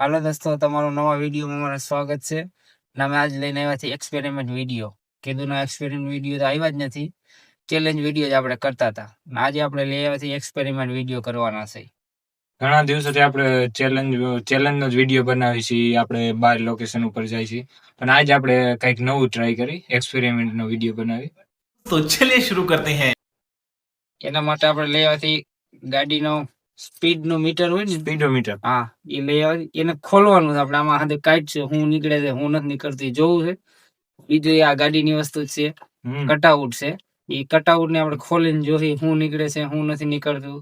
હાલો દોસ્તો, તમારું નવા વિડીયોમાં મારું સ્વાગત છે. અને અમે આજ લઈને આવ્યા છીએ એક્સપેરિમેન્ટ વિડીયો. કીધું એક્સપેરિમેન્ટ વિડીયો તો આવ્યા જ નથી, ચેલેન્જ વિડીયો જ આપણે કરતા હતા. આજે આપણે લઈ આવ્યા છીએ એક્સપેરિમેન્ટ વિડીયો કરવાના છે. ઘણા દિવસોથી આપણે ચેલેન્જનો જ વિડીયો બનાવી છીએ. આપણે બહાર લોકેશન ઉપર જાય છીએ, પણ આજે આપણે કંઈક નવું ટ્રાય કરી એક્સપેરિમેન્ટનો વિડીયો બનાવી. તો ચલિए शुरू करते हैं. એના માટે આપણે લઈ આવ્યા છીએ ગાડીનો સ્પીડ નું મીટર હોય ને, સ્પીડોમીટર. હા, એ લઈ આવી. એને ખોલવાનું આપણે આમાં હાથે કાઢ છે, હું નીકળે છે હું નથી નીકળતી જોવું છે. બીજું આ ગાડીની વસ્તુ છે, કટઆઉટ છે. એ કટઆઉટ ને આપણે ખોલીને જોઈએ હું નીકળે છે હું નથી નીકળતું.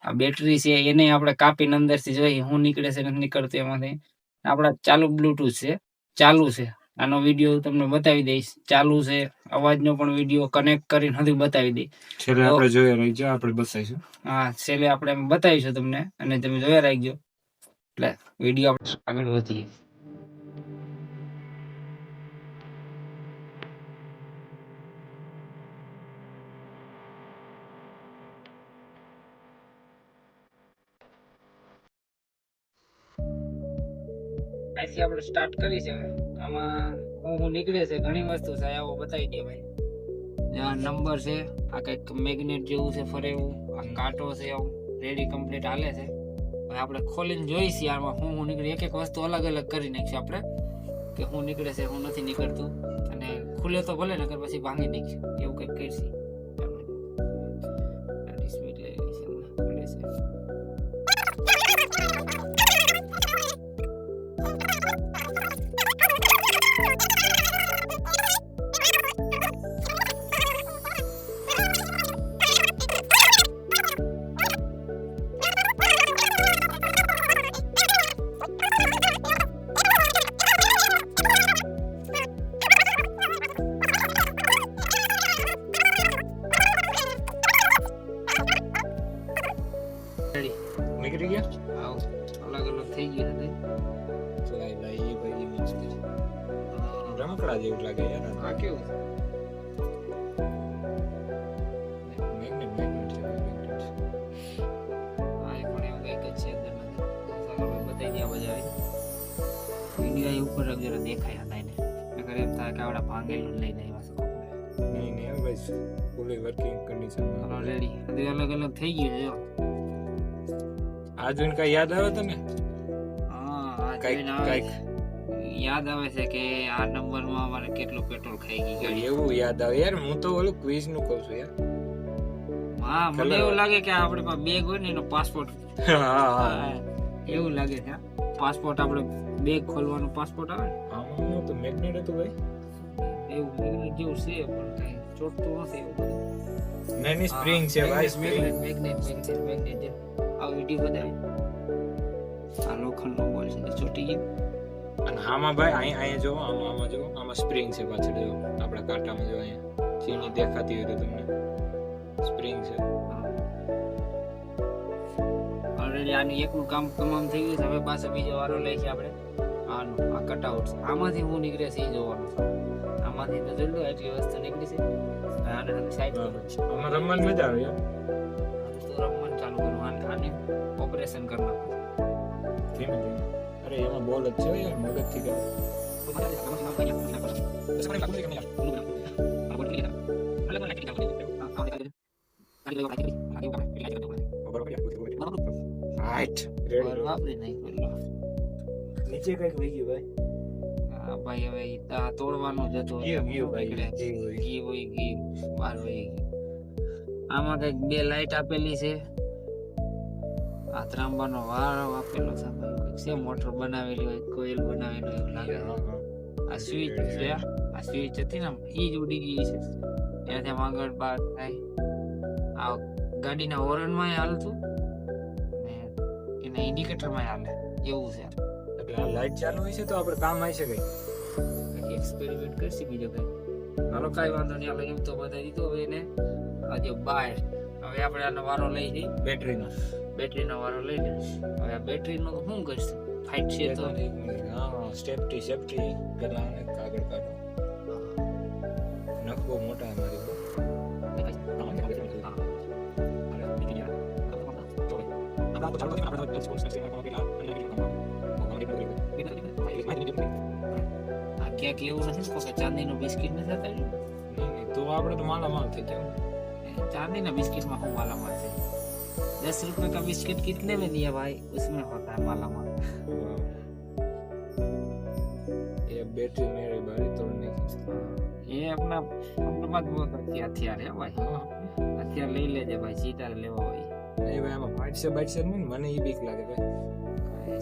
આ બેટરી છે એને આપણે કાપીને અંદર થી જોઈએ હું નીકળે છે નથી નીકળતું. એમાંથી આપડા ચાલુ બ્લૂટૂથ છે, ચાલુ છે. આનો વિડીયો તમને બતાવી દઈશ. ચાલુ છે, અવાજનો પણ વિડીયો કનેક્ટ કરીને હજી બતાવી દઈ. છેલ્લે આપણે જોઈ રહીજો, આપણે બતાવીશું. હા, છેલ્લે આપણે બતાવીશું તમને અને તમે જોયા રાખજો. એટલે વિડીયો આપણે આગળ વધીએ. અહીંથી આપણે સ્ટાર્ટ કરી છે. આમાં હું નીકળે છે ઘણી વસ્તુ છે, આવો બતાવી દે ભાઈ. આ નંબર છે, આ કઈક મેગ્નેટ જેવું છે ફરે એવું, આ કાંટો છે, આવું રેડી કમ્પ્લીટ હાલે છે. હવે આપણે ખોલીને જોઈશું આમાં હું નીકળે. એક એક વસ્તુ અલગ અલગ કરી નાખીશું આપણે કે હું નીકળે છે હું નથી નીકળતું. અને ખુલે તો ભલે નકર પછી ભાંગી નાખીશું, એવું કંઈક કરીશું. સ્પીડ લઈ લઈશું, ખુલે છે. નીકળી ગયા. અલગ અલગ થઈ ગયું છે. રમકડા જેવું લાગે યાર. આ કેવું છે? મેગ્નેટ છે. હા, એ પણ એવું કંઈક જ છે અંદરમાંથી. બતાવી દે બધા વિડીયો ઉપર જરા દેખાય હતા એને. નકર એમ થાય કે આવડા ભાંગેલું લઈને આવ્યા છે. નહીં ભાઈ, ફૂલી વર્કિંગ કન્ડિશનમાં ઓલરેડી બધું અલગ અલગ થઈ ગયું છે. જો આ જોઈને કઈ યાદ આવે તને? હા, આ જોઈને આવે છે. યાદ આવે છે કે આ નંબરમાં અમારે કેટલું પેટ્રોલ ખાઈ ગઈ ગાડી. એવું યાદ આવે યાર. હું તો ઓલું ક્વિઝ નું કહું છું યાર. હા, મને એવું લાગે કે આપણી પાસે બેગ હોય ને એનો પાસપોર્ટ. હા, એવું લાગે છે. પાસપોર્ટ આપણે બેગ ખોલવાનો પાસપોર્ટ આવે ને, આમાં તો મેગ્નેટ હતું ભાઈ. એવું મેગ્નેટ જેવું છે પણ કઈ ચોટતું નથી એવું. નાની સ્પ્રિંગ છે ભાઈ. સ્પ્રિંગ મેગ્નેટ છે. આ વિડીયો બતાવે. આ લોખંડનો બોલ છે, ચોટી ગયો. અને આમાં ભાઈ અહીંયા જો, આમાં જો, આમાં સ્પ્રિંગ છે પાછળ. જો આપણા કાંટામાં જો અહીંયા ચીની દેખાતી હોય તો તમને સ્પ્રિંગ છે. ઓલરેડી આની એકનું કામ તમામ થઈ ગયું છે. હવે પાછો બીજો વારો લઈ છે આપણે. આનું આ કટઆઉટ છે. આમાંથી હું નીકળે છે એ જોવાનું છે. આમાંથી તો જોઈ લો એટલી વસ્તુ નીકળી છે. આને સાઈડ કરો. આમાં રમવાની મજા આવે યાર. તો રમવાનું ચાલુ કરવું. આને ઓપરેશન કરવું. ધીમે ધીમે. અરે એમાં બોલ જ છે યાર, મગજથી કરે. રાઈટ, વાપરી નાખ્યું. નીચે કઈક વહી ગયું ભાઈ. હા ભાઈ, હવે આ તોડવાનું જ હતું. ઘી હોય, ઘી બહાર વહી ગયું. આમાં કઈક બે લાઈટ આપેલી છે. આ ત્રાંબાનો વારો આપેલો છે. છે મોટર બનાવેલી હોય, કોઇલ બનાવેલું એવું લાગે. આ સ્વિચ છે. આ સ્વિચ હતી ને એ જ ઉડી ગઈ છે. ત્યાંથી આમ આગળ બહાર થાય. આ ગાડીના હોર્નમાં હાલતું ને એના ઇન્ડિકેટરમાં હાલે એવું છે. એટલે આ લાઈટ ચાલુ હોય છે તો આપણે કામ આવી શકે. એક્સપેરિમેન્ટ કરશે બીજો કઈ. હાલો કાંઈ વાંધો નહીં. આપણે એમ તો બતાવી દીધું. હવે એને આજે બહાર હવે આપણે આનો વારો લઈ જઈએ. બેટરીનો વારો લઈ લે. હવે આ બેટરીનો તો શું કરશે? ફાઇટ છે તો સેફ્ટી પેલા આને કાગળ કાઢો. નખ બહુ મોટા મારી. એક એવું નથી ને કે ચાંદીનું બિસ્કિટ નથી થતા નહીં, તો આપણે તો માલામાલ થઈ જાય. चांदी ना बिस्किट में हूँ माला माल से 10 रुपए का बिस्किट कितने में दिया भाई उसमें होता है माला माल ये बैटरी मेरी बारी तोड़ने की. ये अपना मत बहुत अच्छी हथियार है भाई हथियार ले ले भाई सीधा ले भाई નહીં ભાઈ, આમાં બાઈટ છે નહીં, મને ઈ બીક લાગે ભાઈ.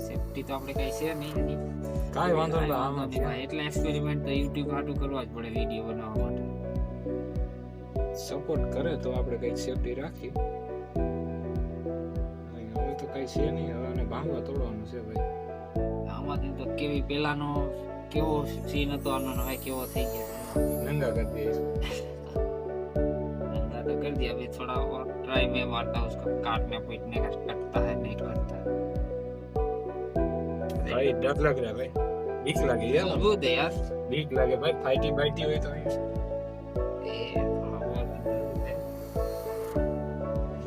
સેફટી તો આપણે કઈ છે નહીં કાંઈ વાંધો નહીં આમાં ભાઈ એટલે એક્સપેરિમેન્ટ તો YouTube હાટું કરવા જ પડે વિડિયો બનાવવા માટે સપોર્ટ કરે તો આપણે કઈક સેફટી રાખી. હવે તો કઈ છે નહીં, હવે આને ભાંગવા તોડવાનું છે ભાઈ. આમાંથી તો કેવી પેલાનો કેવો સીન હતો આનો હવે કેવો થઈ ગયો નંગા કરી દઈએ. धंधा तो कर दिया अभी थोड़ा और ट्राई में मारता हूँ उसको काटने पीटने का कटता है नहीं कटता ભાઈ ડર લાગ રહ્યા ભાઈ, બીક લાગે યાર, मजबूत है यार બીક લાગે ભાઈ. ફાઈટી બાઈટી હોય તો ये थोड़ा बहुत है।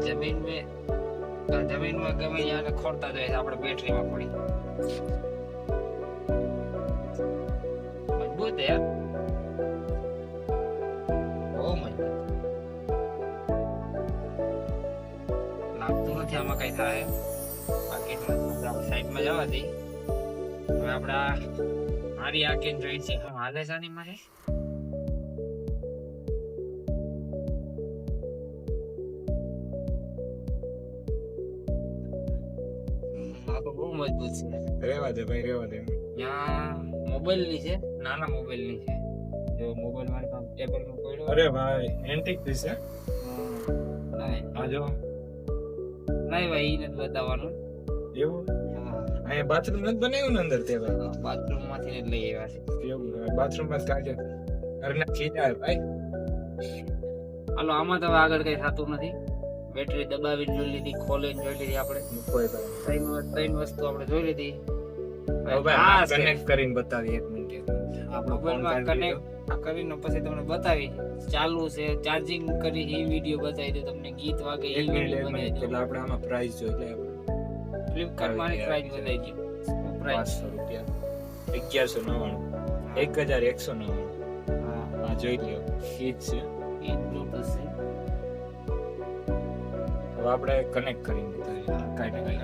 जमीन में गमे यहाँ खोदता जाए આપણે બેટરી માં પડી મજબૂત है यार બહુ મજબૂત લાગતું નથી આમાં કઈ થાય બાકી આપણે સાઈડમાં જવા દઈ હવે આપડા મારી આ કેન જોઈ છે હા હાલે સાની માં છે આ તો બહુ મજબૂત છે રહેવા દે ભાઈ, રહેવા દે. ત્યાં મોબાઈલ ની છે નાના મોબાઈલ ની છે જો મોબાઈલ મારી પાસે ટેબલ પર પડ્યો અરે ભાઈ એન્ટિક પીસ છે. નહીં આ જો નહીં ભાઈ ઈ નથી બતાવવાનું એવું અહીંયા બાથરૂમ નથી બનાવ્યું ને અંદર તે ભાઈ. બાથરૂમ માંથી જ લઈ આવ્યા છે એવું બાથરૂમ માં કાઢે ઘરના ખીજા ભાઈ. હાલો આમાં તો હવે આગળ કઈ થતું નથી બેટરી દબાવીને જોઈ લીધી ખોલીને જોઈ લીધી આપણે કોઈ ભાઈ ત્રણ વસ્તુ આપણે જોઈ લીધી હવે ભાઈ કનેક્ટ કરીને બતાવી એક મિનિટ. આપણો ફોન મોબાઈલમાં કનેક્ટ કરીને પછી તમને બતાવી ચાલુ છે ચાર્જિંગ કરી એ વિડીયો બતાવી દે તમને ગીત વાગે એ એક મિનિટ વિડીયો બતાવી દે એટલે આપણે આમાં પ્રાઇસ જોઈ લે. આપણે ફ્લિપકાર્ટ મારી પ્રાઇસ બતાવી દે પ્રાઇસ 500 રૂપિયા 1199 1199. હા આ જોઈ લ્યો ઈ જ છે. એ બ્લૂટૂથ છે હવે આપણે કનેક્ટ કરીને બતાવીએ. કાંઈ કાંઈ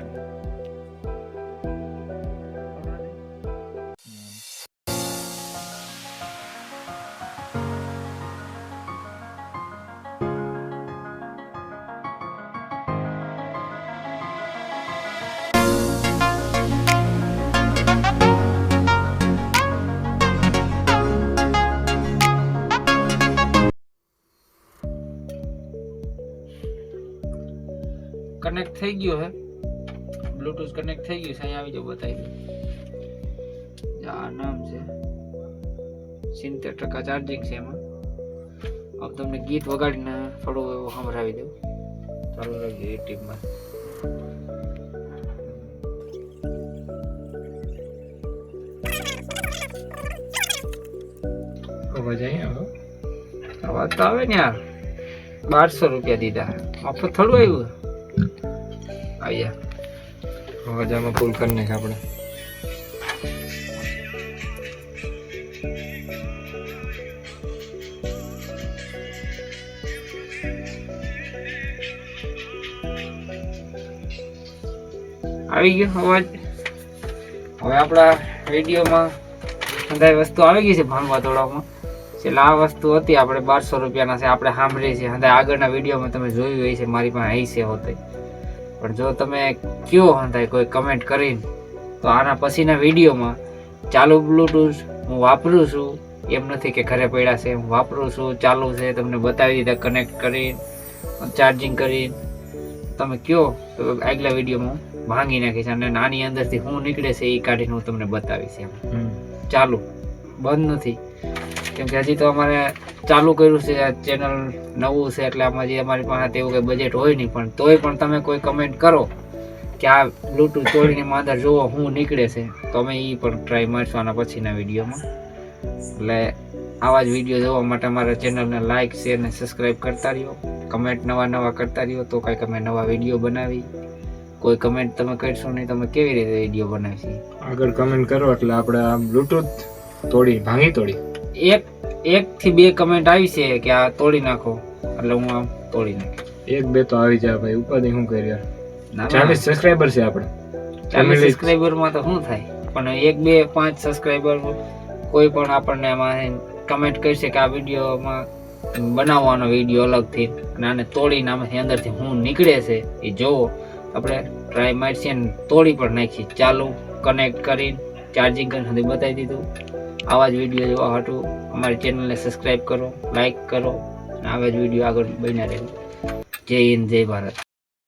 કનેક્ટ થઈ ગયો હે બ્લૂટૂથ કનેક્ટ થઈ ગયું છે અહીંયા આવી જાવ બતાવી દઉં આ નામ છે 70% ચાર્જિંગ છે એમાં હવે તમને ગીત વગાડીને થોડું એવું સંભળાવી દઉં ચાલુ રાખજો યુટ્યુબમાં અવાજ અહીંયા અવાજ તો આવે ને યાર 1200 રૂપિયા દીધા મફત થોડું આવ્યું આવ્યા અવાજ આમાં ફૂલ કરી નાખ આપણે. આવી ગયો અવાજ હવે આપણા વિડીયોમાં બધી વસ્તુ આવી ગઈ છે ભાંગવા તોડવામાં છેલ્લા આ વસ્તુ હતી આપણે 1200 રૂપિયાના છે આપણે સાંભળી છે હંધાય આગળના વિડીયોમાં તમે જોયું હોય છે મારી પાસે અહીં છે હોતી પણ જો તમે કયો હંધાય કોઈ કમેન્ટ કરીને તો આના પછીના વિડીયોમાં ચાલુ બ્લૂટૂથ હું વાપરું છું એમ નથી કે ઘરે પડ્યા છે હું વાપરું છું ચાલુ છે તમને બતાવી દીધા કનેક્ટ કરીને ચાર્જિંગ કરીને તમે કયો તો આગલા વિડીયોમાં ભાંગી નાખીશ અને નાની અંદરથી શું નીકળે છે એ કાઢીને હું તમને બતાવીશ એમ ચાલુ બંધ નથી કેમ કે હજી તો અમારે ચાલુ કર્યું છે આ ચેનલ નવું છે એટલે આમાં જે અમારી પાસે તેવું કંઈ બજેટ હોય નહીં પણ તોય પણ તમે કોઈ કમેન્ટ કરો કે આ બ્લૂટૂથ તોડીને અંદર જુઓ શું નીકળે છે તો અમે એ પણ ટ્રાય મારશું આના પછીના વિડીયોમાં એટલે આવા જ વિડીયો જોવા માટે અમારા ચેનલને લાઇક શેર અને સબસ્ક્રાઈબ કરતા રહ્યો કમેન્ટ નવા કરતા રહ્યો તો કંઈક અમે નવા વિડીયો બનાવી કોઈ કમેન્ટ તમે કરશો નહીં તમે કેવી રીતે વિડીયો બનાવશી આગળ કમેન્ટ કરો એટલે આપણે આ બ્લૂટૂથ તોડી ભાંગી તોડી એક થી 2 કમેન્ટ આવી છે કે આ તોડી નાખો, એટલે હું આમ તોડી નાખી. 1-2 તો આવી જાય ભાઈ, ઉપાધિ શું કરી યાર. ના 40 સબસ્ક્રાઇબર છે આપણે. 40 સબસ્ક્રાઇબર માં તો શું થાય, પણ 1 2 5 સબસ્ક્રાઇબર કોઈ પણ આપણને એમાં કમેન્ટ કરશે કે આ વિડીયોમાં બનાવવાનો વિડીયો અલગથી અને આને તોડીને આમાંથી અંદરથી શું નીકળે છે એ જોવો. આપણે ટ્રાય મારશે ને તોડી પણ નાખી, ચાલુ કનેક્ટ કરીને ચાર્જિંગ કરીને સુધી બતાવી દીધું. આવા જ વિડીયો જોવા હાટું અમારી ચેનલને સબસ્ક્રાઇબ કરો, લાઈક કરો અને આવા જ વિડીયો આગળ બન્યા રહે. જય હિન્દ, જય ભારત.